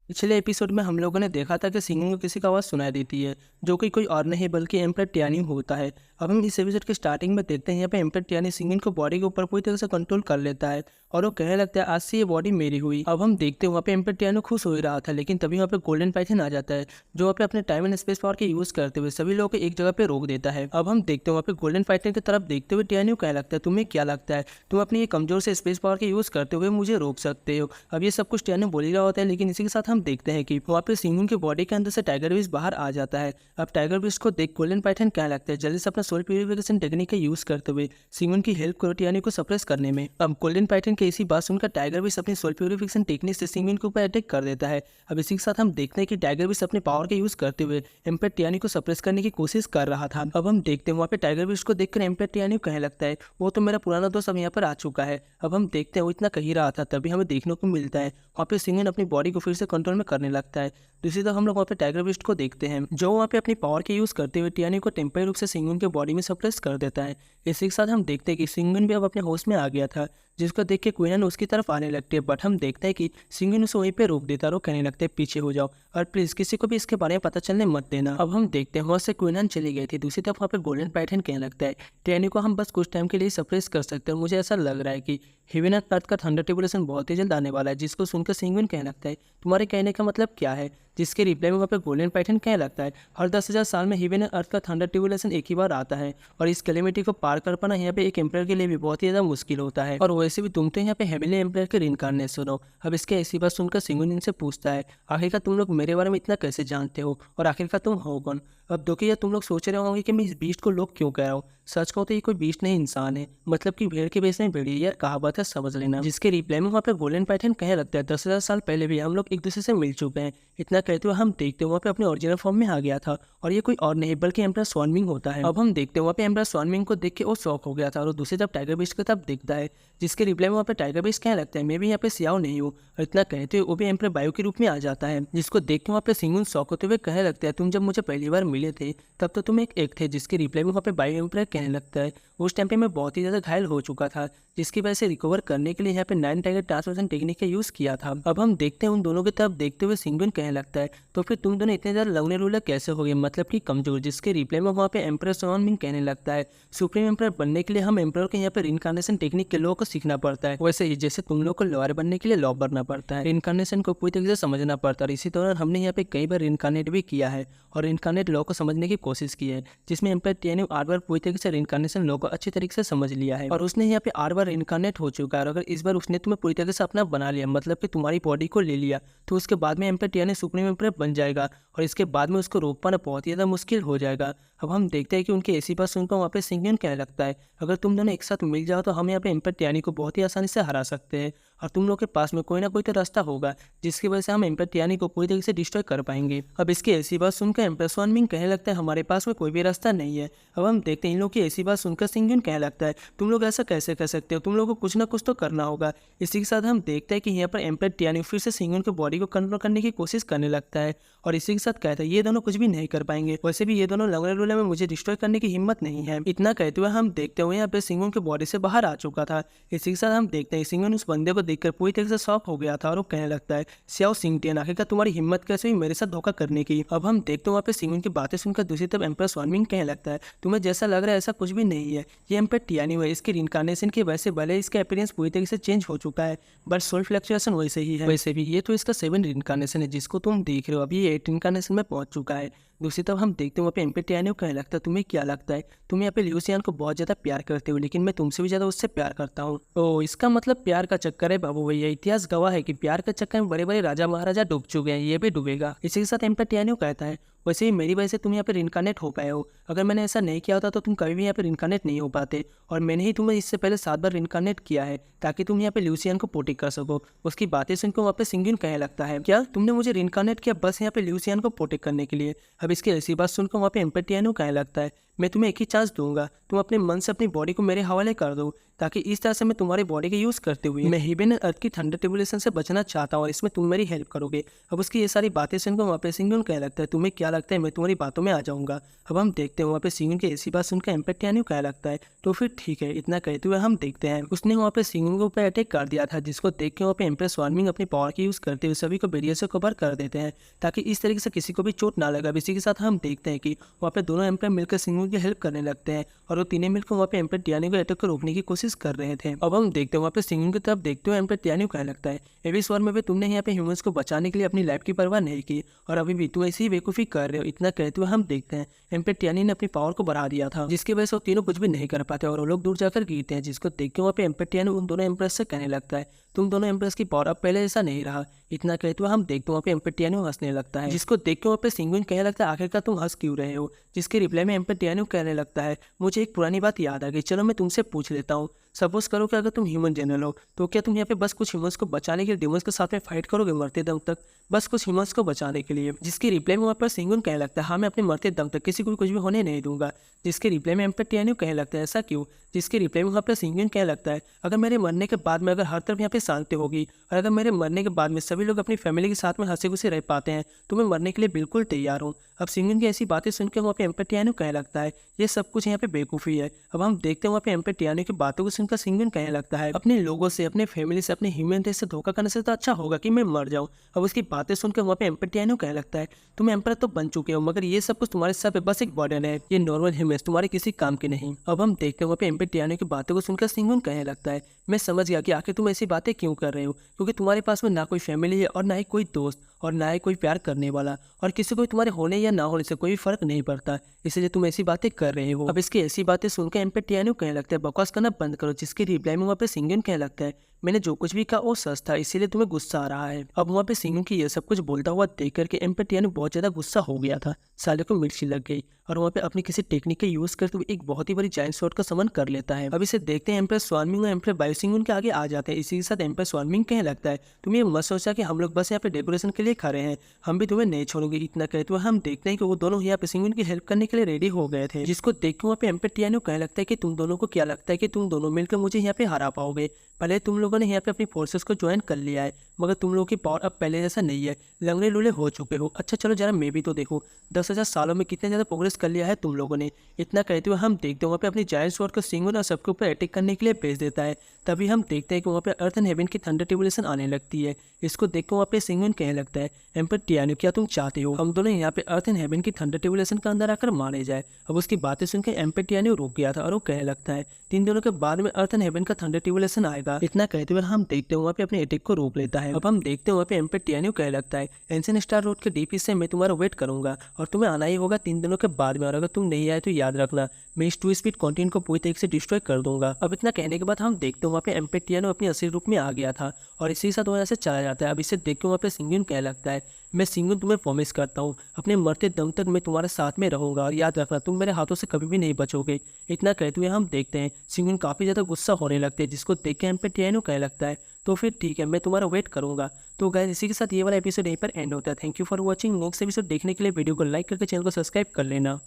पिछले एपिसोड में हम लोगों ने देखा था कि सिंगिंग को किसी की आवाज़ सुनाई देती है, जो कि कोई और नहीं बल्कि एम्पर टियानी होता है। अब हम इस एपिसोड के स्टार्टिंग में देखते हैं यहाँ पे एम्पर टियानी सिंगिंग को बॉडी के ऊपर पूरी तरह से कंट्रोल कर लेता है और वो कहने लगता है आज से ये बॉडी मेरी हुई। अब हम देखते हैं वहाँ पे एम्पर टियानो खुश हो ही रहा था, लेकिन तभी वहाँ पे गोल्डन पाइथन आ जाता है, जो वहाँ पे अपने टाइम एंड स्पेस पावर के यूज करते हुए सभी लोगों को एक जगह पे रोक देता है। अब हम देखते हैं वहाँ पे गोल्डन पाइथन की तरफ देखते हुए टियानो कहने लगता है तुम्हें क्या लगता है तुम अपनी ये कमजोर से स्पेस पावर के यूज करते हुए मुझे रोक सकते हो। अब ये सब कुछ टियानो बोल ही रहा होता है, लेकिन इसी के साथ हम देखते हैं कि वहाँ पे सिंगून की बॉडी के अंदर से टाइगर विश बाहर आ जाता है। अब टाइगर विश को देख गोल्डन पाइथन क्या लगता है जल्दी से अपना सोल प्यूरिफिकेशन टेक्निक का यूज करते हुए सिंगून की हेल्प करो टियानी को सप्रेस करने में। अब गोल्डन पाइथन की इसी बात सुनकर टाइगर विश अपनी सोल प्यूरिफिकेशन टेक्निक से सिंगून के ऊपर अटैक कर देता है। अब इसी के साथ हम देखते हैं कि टाइगर विश अपने पावर का यूज करते हुए एम्पर टियानी को सप्रेस करने की कोशिश कर रहा था। अब हम देखते हैं वहाँ पे टाइगर विश को देखकर एम्पर टियानी कहने लगता है वो तो मेरा पुराना दोस्त अब यहाँ पर आ चुका है। अब हम देखते हैं वो इतना कह रहा था तभी हमें देखने को मिलता है वहाँ पे सिंगन अपनी बॉडी को फिर से कंट्रोल में करने लगता है। दूसरी तरफ हम लोग वहाँ पे टाइगर विस्ट को देखते हैं जो वहाँ पे अपनी पावर के यूज करते हुए टियानी को टेम्पररी रूप से सिंगन के बॉडी में सप्रेस कर देता है। इसी के साथ हम देखते हैं कि सिंगन भी अब अपने होश में आ गया था, जिसको देख के क्वीनन उसकी तरफ आने लगती है, बट हम देखते हैं कि सिंगन उसे वहीं पे रोक देता है और वो कहने लगते हैं पीछे हो जाओ और प्लीज किसी को भी इसके बारे में पता चलने मत देना। अब हम देखते हैं वहाँ से क्वीनन चली गई थी। दूसरी तरफ वहाँ पे गोल्डन पाइथन कहने लगता है टियानी को हम बस कुछ टाइम के लिए सप्रेस कर सकते हैं। मुझे ऐसा लग रहा है कि हेवन एंड अर्थ का थंडर ट्रिब्यूलेशन बहुत ही जल्द आने वाला है। जिसको सुनकर सिंगन कहने लगता है तुम्हारे कहने का मतलब क्या है, जिसके रिप्लाई में वहाँ पे गोल्डन पाइथन कहने लगता है हर 10,000 साल में हेवन एंड अर्थ का थंडर ट्रिब्यूलेशन एक ही बार आता है और इस कैलेमिटी को पार कर पाना यहाँ पे एक एम्पायर के लिए भी बहुत ही ज़्यादा मुश्किल होता है। और वैसे भी तुम तो यहाँ पे हेवनली एम्पायर के रिइंकार्नेशन हो। अब इसके ऐसी बात सुनकर सिंगन इनसे पूछता है आखिरकार तुम लोग मेरे बारे में इतना कैसे जानते हो और आखिरकार तुम हो कौन। अब देखिए यार तुम लोग सोच रहे होंगे कि मैं इस बीस्ट को लोग क्यों कह रहा हूँ। सच कहूँ तो ये कोई बीस्ट नहीं इंसान है, मतलब कि भेड़ के बेच में भेड़ी यार कहावत है समझ लेना। जिसके रिप्लाई में वहाँ पे गोल्डन पाइथन कहने लगता है 10,000 साल पहले भी हम लोग एक दूसरे से मिल चुके हैं। इतना कहते हुए हम देखते हैं वहाँ पे अपने ओरिजिनल फॉर्म में आ गया था और ये कोई और नहीं बल्कि एम्परर स्वानविंग होता है। अब हम देखते हैं वहाँ पे एम्परर स्वानविंग को देख के वो शॉक हो गया था और दूसरी तरफ टाइगर बीस्ट की तरफ दिखता है, जिसके रिप्लाई में वहाँ पे टाइगर बीस्ट कहने लगता है मैं भी यहाँ पे सियाओ नहीं हूँ। और इतना कहते हुए वो भी एम्परर बायो के रूप में आ जाता है, जिसको देख के वहाँ पे सिंगुन शॉक होते हुए कहने लगता है तुम जब मुझे पहली बार मिले थे तब तो तुम एक थे। जिसके रिप्लाई में वहाँ पे बायो एम्परर कहने लगता है उस टाइम पे मैं बहुत ही ज़्यादा घायल हो चुका था, जिसकी वजह से रिकवर करने के लिए यहाँ पे 9 टाइगर ट्रांसफॉर्मेशन टेक्निक का यूज़ किया था। अब हम देखते हैं उन दोनों की तरफ देखते हुए सिंगन कहने लगता है तो फिर तुम दोनों इतने ज़्यादा लवने रूलर कैसे हो गए, मतलब कि कमजोर। जिसके रिप्लाई में वहाँ पे एम्परर स्वानविंग कहने लगता है सुप्रीम एम्परर बनने के लिए हम एम्परर के यहाँ पे रिइंकार्नेशन टेक्निक के लॉ को सीखना पड़ता है, वैसे ही जैसे तुम लोग को लॉयर बनने के लिए लॉ बनना पड़ता है, रिइंकार्नेशन को पूरी तरीके से समझना पड़ता है। इसी दौरान हमने यहाँ पे कई बार रिइंकार्नेट भी किया है और रिइंकार्नेट लॉ को समझने की कोशिश की है, जिसमें एम्परर टियानी 8 बार पूरी तरीके से रिइंकार्नेशन लॉ को अच्छी तरीके से समझ लिया है और उसने यहाँ पे 8 बार रिइंकार्नेट हो चुका है। और अगर इस बार उसने तुम्हें पूरी तरीके से अपना बना लिया, मतलब कि तुम्हारी बॉडी को ले लिया, तो उसके बाद में एम्परर टियानी सुप्रीम एम्परर बन जाएगा और इसके बाद में उसको रोक पाना बहुत ही ज़्यादा मुश्किल हो जाएगा। अब हम देखते हैं कि उनकी ऐसी बात सुनकर वहाँ पे सिंगन कहने लगता है अगर तुम दोनों एक साथ मिल जाओ तो हम यहाँ पे एम्परर टियानी को बहुत ही आसानी से हरा सकते हैं और तुम लोग के पास में कोई ना कोई तो रास्ता होगा जिसकी वजह से हम एम्परर टियानी को पूरी तरीके से डिस्ट्रॉय कर पाएंगे। अब इसकी ऐसी बात सुनकर एम्परर स्वानविंग कहने लगता है हमारे पास में कोई भी रास्ता नहीं है। अब हम देखते हैं इन लोग की ऐसी बात सुनकर सिंगन कहने लगता है तुम लोग ऐसा कैसे कर सकते हो, तुम लोगों को कुछ ना कुछ तो करना होगा। इसी के साथ हम देखते हैं कि यहाँ पर एम्परर टियानी फिर से सिंगन की बॉडी को कंट्रोल करने की कोशिश करने लगता है और इसी के साथ कहता है ये दोनों कुछ भी नहीं कर पाएंगे, वैसे भी ये दोनों लंगड़े रूले में मुझे डिस्ट्रॉय करने की हिम्मत नहीं है। इतना कहते हुए हम देखते हुए यहाँ पे सिंगन की बॉडी से बाहर आ चुका था। इसी के साथ हम देखते हैं सिंगन उस बंदे को देखकर पूरी तरह से शॉक हो गया था और वो कहने लगता है सियाओ सिंगटियन आखिरकार तुम्हारी हिम्मत कैसे हुई मेरे साथ धोखा करने की। अब हम देखते हैं वहाँ पे सिंगन की बातें सुनकर दूसरी तरफ एम्परर स्वानविंग कहने लगता है तुम्हें जैसा लग रहा है ऐसा कुछ भी नहीं है, ये एम्परर टियानी है, इसकी रिइंकार्नेशन की वजह से भले इसका अपीयरेंस पूरी तरीके से चेंज हो चुका है बट सोल फ्लक्चुएशन वैसे ही है। वैसे भी ये तो इसका 7 रिइंकार्नेशन है जिसको तुम देख रहे हो, अभी ये 8 रिइंकार्नेशन में पहुंच चुका है। दूसरी तरफ हम देखते हैं वहाँ पे एम्परर टियानी को कहने लगता है तुम्हें क्या लगता है तुम यहाँ पे ल्यूसियन को बहुत ज़्यादा प्यार करते हो, लेकिन मैं तुमसे भी ज़्यादा उससे प्यार करता हूँ। तो इसका मतलब प्यार का चक्कर है बाबू भैया, इतिहास गवाह है कि प्यार के चक्कर में बड़े बड़े राजा महाराजा डूब चुके हैं, ये भी डूबेगा। इसी के साथ एम्परर टियानी कहता है वैसे ही मेरी वजह से तुम यहाँ पे रिइंकार्नेट हो पाए हो, अगर मैंने ऐसा नहीं किया होता तो तुम कभी भी यहाँ पे रिइंकार्नेट नहीं हो पाते और मैंने ही तुम्हें इससे पहले 7 बार रिइंकार्नेट किया है ताकि तुम यहाँ पे ल्यूसियन को प्रोटेक्ट कर सको। उसकी बातें सुनकर वहाँ पे सिंगन कहने लगता है क्या तुमने मुझे रिइंकार्नेट किया बस यहाँ पे ल्यूसियन को प्रोटेक्ट करने के लिए। अब इसकी ऐसी बात सुनकर वहाँ पे एम्परर टियानी कहने लगता है मैं तुम्हें एक ही चांस दूंगा, तुम अपने मन से अपनी बॉडी को मेरे हवाले कर दो, ताकि इस तरह से मैं तुम्हारी बॉडी का यूज़ करते हुए मैं हेवन एंड अर्थ की थंडर ट्रिबुलेशन से बचना चाहता हूँ और इसमें तुम मेरी हेल्प करोगे। अब उसकी ये सारी बातें सुनकर वहाँ पे सिंगुन कहने लगता है, तुम्हें क्या लगता है मैं तुम्हारी बातों में आ जाऊँगा। अब हम देखते हैं वहाँ पे सिंगुन की ऐसी बात सुनकर एम्पर टियानी कहने लगता है, तो फिर ठीक है। इतना कहते हुए हम देखते हैं उसने वहाँ पे सिंगुन के ऊपर अटैक कर दिया था, जिसको देख के वहाँ पे एम्प्रेस स्वार्मिंग अपनी पावर की यूज़ करते हुए सभी को बेरियर से कवर कर देते हैं, ताकि इस तरीके से किसी को भी चोट ना लगा। इसी के साथ हम देखते हैं कि वहाँ पे दोनों एम्पर मिलकर सिंगुन की हेल्प करने लगते हैं और वो तीनों मिलकर वहाँ पे एम्पर टियानी को अटैक को रोकने की कोशिश कर रहे थे। अब हम देखते हैं वहाँ पे सिंगुन की तरफ देखते हुए एम्पर टियानी कहने लगता है, एविस वॉर में भी तुमने यहाँ पे ह्यूमंस को बचाने के लिए अपनी लाइफ की परवाह नहीं की और अभी भी तुम ऐसी ही बेवकूफ़ी कर रहे हो। इतना कहते हुए हम देखते हैं एम्पर टियानी ने अपनी पावर को बढ़ा दिया था, जिसकी वजह से वो तीनों कुछ भी नहीं कर पाते और वो लोग दूर जाकर गिरते हैं, जिसको देख के वहाँ पे एम्पर टियानी उन दोनों एम्प्रेस से कहने लगता है, तुम दोनों एम्प्रेस की पावर अब पहले जैसा नहीं रहा। इतना कहते हुए हम देखते हैं वहाँ पे एम्पर टियानी हंसने लगता है, जिसको देख के वहाँ पे सिंगुन कहने लगता है, आखिरकार तुम हंस क्यों रहे हो। जिसके रिप्लाई में एम्पर टियानी कहने लगता है, मुझे एक पुरानी बात याद आ गई, चलो मैं तुमसे पूछ लेता हूँ। सपोज करो कि अगर तुम ह्यूमन जनरल हो तो क्या तुम यहाँ पे बस कुछ ह्यूमंस को बचाने के लिए डिमंस के साथ में फाइट करोगे मरते दम तक, बस कुछ ह्यूमंस को बचाने के लिए। जिसकी रिप्लाई में वहाँ पर सिंगुन कहने लगता है, हाँ मैं अपने मरते दम तक किसी को भी कुछ भी होने नहीं दूंगा। जिसके रिप्लाई में एम्पर टियानी कहने लगता है, ऐसा क्यों। जिसके रिप्लाई में वहाँ पर सिंगुन कहने लगता है, अगर मेरे मरने के बाद में अगर हर तरफ यहाँ पे शांति होगी और अगर मेरे मरने के बाद में सभी लोग अपनी फैमिली के साथ में हंसी खुशी रह पाते हैं तो मैं मरने के लिए बिल्कुल तैयार हूँ। अब सिंगुन की ऐसी बातें सुनकर वहाँ पे एम्पर टियानी कहने लगता है, ये सब कुछ यहाँ पे बेवकूफ़ी है। अब हम देखते हैं वहाँ पे एम्पर टियानी की बातों को सुनकर सिंगुन कहने लगता है, अपने लोगों से, अपने फैमिली से, अपने ह्यूमन रेस से धोखा करने से तो अच्छा होगा कि मैं मर जाऊँ। अब उसकी बातें सुनकर वहाँ पे एम्पर टियानी कहने लगता है, तुम एम्पर तो बन चुके हो मगर ये सब कुछ तुम्हारे सर पे बस एक बर्डन है, ये नॉर्मल ह्यूमंस तुम्हारे किसी काम के नहीं। अब हम देखते हैं वहाँ पे एम्पर टियानी की बातों को सुनकर सिंगुन कहने लगता है, मैं समझ गया कि आखिर तुम ऐसी बातें क्यों कर रहे हो, क्योंकि तुम्हारे पास में ना कोई फैमिली है और ना ही कोई दोस्त और ना ही कोई प्यार करने वाला, और किसी को तुम्हारे होने या ना होने से कोई फर्क नहीं पड़ता, इसलिए तुम ऐसी बातें कर रहे हो। अब इसकी ऐसी बातें सुनकर एम्पर टियानी कहने लगता है, बकवास करना बंद करो। जिसके रिप्लाई में वहाँ पे सिंगुन कहने लगता है, मैंने जो कुछ भी कहा वो सच था, इसीलिए तुम्हें गुस्सा आ रहा है। अब वहाँ पे सिंगुन की ये सब कुछ बोलता हुआ देख करके एम्पर टियानी बहुत ज़्यादा गुस्सा हो गया था, साले को मिर्ची लग गई और वहाँ पे अपनी किसी टेक्निक का यूज़ करते हुए एक बहुत ही बड़ी जायंट स्वॉर्ड का समन कर लेता है। अब इसे देखते हैं एम्पर स्वार्मिंग और एम्पर बायोसिंगुन के आगे आ जाते हैं। इसी के साथ एम्पर स्वार्मिंग कहने लगता है, तुम ये मत सोचा कि हम लोग बस यहाँ पे डेकोरेशन के लिए खड़े हैं, हम भी तुम्हें नहीं छोड़ोगे। इतना कहते हुए हम देखते हैं कि वो दोनों यहाँ पे सिंगुन की हेल्प करने के लिए रेडी हो गए थे, जिसको देख के वहाँ पे एम्पर टियानी कहने लगता है कि तुम दोनों को क्या लगता है कि तुम दोनों मिलकर मुझे यहाँ पे हरा पाओगे। भले तुम लोगों ने यहाँ पे अपनी फोर्सेस को ज्वाइन कर लिया है मगर तुम लोगों की पावर अब पहले जैसा नहीं है, लंगड़े लूले हो चुके हो। अच्छा चलो जरा मैं भी तो देखो 10,000 सालों में कितने ज़्यादा प्रोग्रेस कर लिया है तुम लोगों ने। इतना कहते हुए हम देखते हैं वहाँ पे अपनी जायंट स्वॉर्ड को सिंगुन और सबके ऊपर अटैक करने के लिए भेज देता है। तभी हम देखते हैं कि वहाँ पे अर्थ एंड हेवन की थंडर ट्रिबुलेशन आने लगती है। इसको देख कर वहाँ पे सिंगुन कहने लगता है, एम्पर टियानी क्या तुम चाहते हो हम दोनों यहाँ पे अर्थ एंड हेवन की थंडर ट्रिबुलेशन के अंदर आकर मारे जाए। अब उसकी बातें सुनकर एम्पर टियानी रुक गया था और वो कहने लगता है, 3 दिनों के बाद में अर्थ एंड हेवन का थंडर ट्रिबुलेशन आएगा। इतना कहते हुए हम देखते हैं वहाँ पे अपने अटैक को रोक लेता है। अब हम देखते हैं वहाँ पे एम्पर टियानी कहने लगता है, एंशिएंट स्टार रोड के डीप से मैं तुम्हारा वेट करूंगा और तुम्हें आना ही होगा 3 दिनों के बाद में, और अगर तुम नहीं आए तो याद रखना मैं इस 2 स्पीड कॉन्टिनेंट को पूरी तरीके से डिस्ट्रॉय कर दूंगा। अब इतना कहने के बाद हम देखते हैं वहाँ पे एम्पर टियानी अपनी असली रूप में आ गया था और इसी के साथ वहाँ से चला जाता है। अब इसे देख के वहाँ पे सिंगुन कहने लगता है, मैं सिंगुन तुम्हें प्रॉमिस करता हूँ अपने मरते दम तक मैं तुम्हारे साथ में रहूंगा और याद रखना तुम मेरे हाथों से कभी भी नहीं बचोगे। इतना कहते हुए हम देखते हैं सिंगुन काफ़ी ज़्यादा गुस्सा होने लगते हैं, जिसको देख के एम्पर टियानी कहने लगता है, तो फिर ठीक है मैं तुम्हारा वेट करूंगा। तो गाइस इसी के साथ ये वाला एपिसोड यहीं पर एंड होता है। Thank you for watching. Next episode देखने के लिए वीडियो को लाइक करके चैनल को सब्सक्राइब कर लेना।